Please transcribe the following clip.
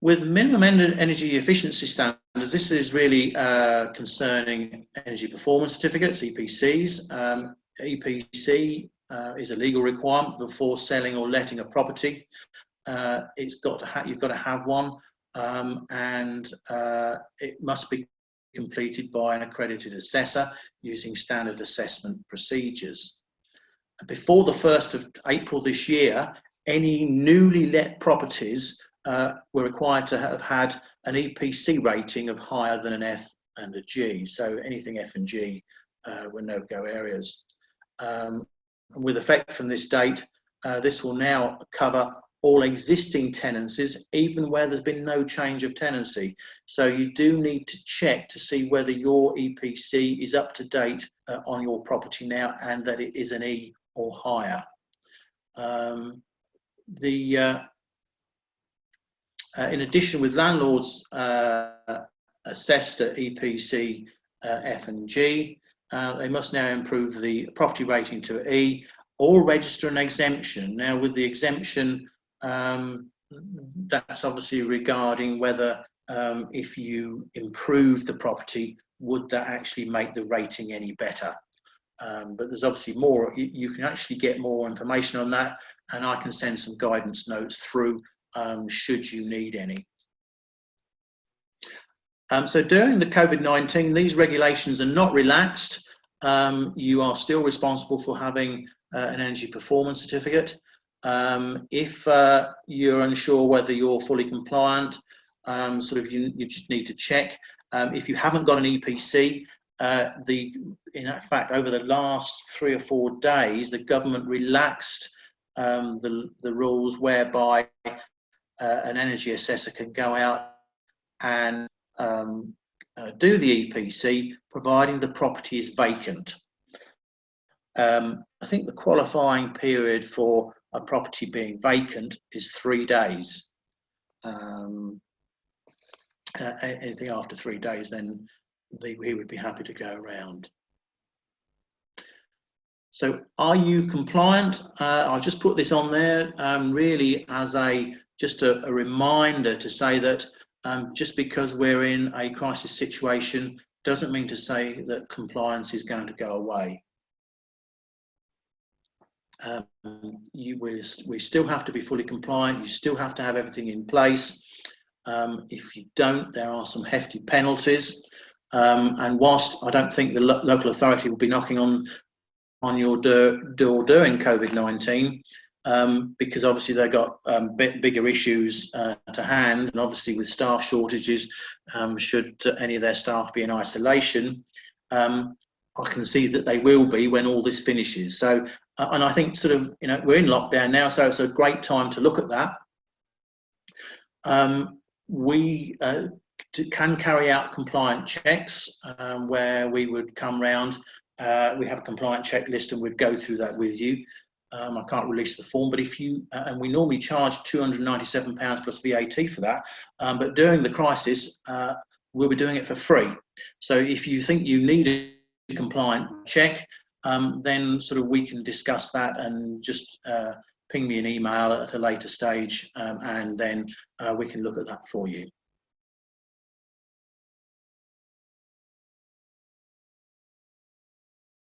With minimum energy efficiency standards, this is really concerning energy performance certificates, EPCs. EPC is a legal requirement before selling or letting a property. You've got to have one, and it must be completed by an accredited assessor using standard assessment procedures. Before the 1st of April this year, any newly let properties were required to have had an EPC rating of higher than an F and a G. So anything F and G were no-go areas. And with effect from this date, this will now cover all existing tenancies, even where there's been no change of tenancy. So you do need to check to see whether your EPC is up to date on your property now and that it is an E or higher. In addition, with landlords assessed at EPC F and G, they must now improve the property rating to E or register an exemption. Now, with the exemption, that's obviously regarding whether if you improve the property, would that actually make the rating any better? But there's obviously more, you can actually get more information on that, and I can send some guidance notes through should you need any. So during the COVID-19, these regulations are not relaxed. You are still responsible for having an energy performance certificate. If you're unsure whether you're fully compliant, you just need to check. If you haven't got an EPC, in fact, over the last 3 or 4 days, the government relaxed the rules whereby an energy assessor can go out and do the EPC, providing the property is vacant. I think the qualifying period for a property being vacant is 3 days. Anything after 3 days, then he would be happy to go around. So are you compliant? I'll just put this on there really as just a reminder to say that just because we're in a crisis situation doesn't mean to say that compliance is going to go away. We still have to be fully compliant. You still have to have everything in place. If you don't, there are some hefty penalties. And whilst I don't think the local authority will be knocking on your door during COVID-19, because obviously they've got bigger issues to hand, and obviously with staff shortages, should any of their staff be in isolation, I can see that they will be when all this finishes. So, and I think we're in lockdown now, so it's a great time to look at that. We can carry out compliant checks where we would come round. We have a compliant checklist and we'd go through that with you. I can't release the form, but if you, and we normally charge £297 plus VAT for that, but during the crisis, we'll be doing it for free. So if you think you need a compliant check, then we can discuss that and just ping me an email at a later stage, and then we can look at that for you.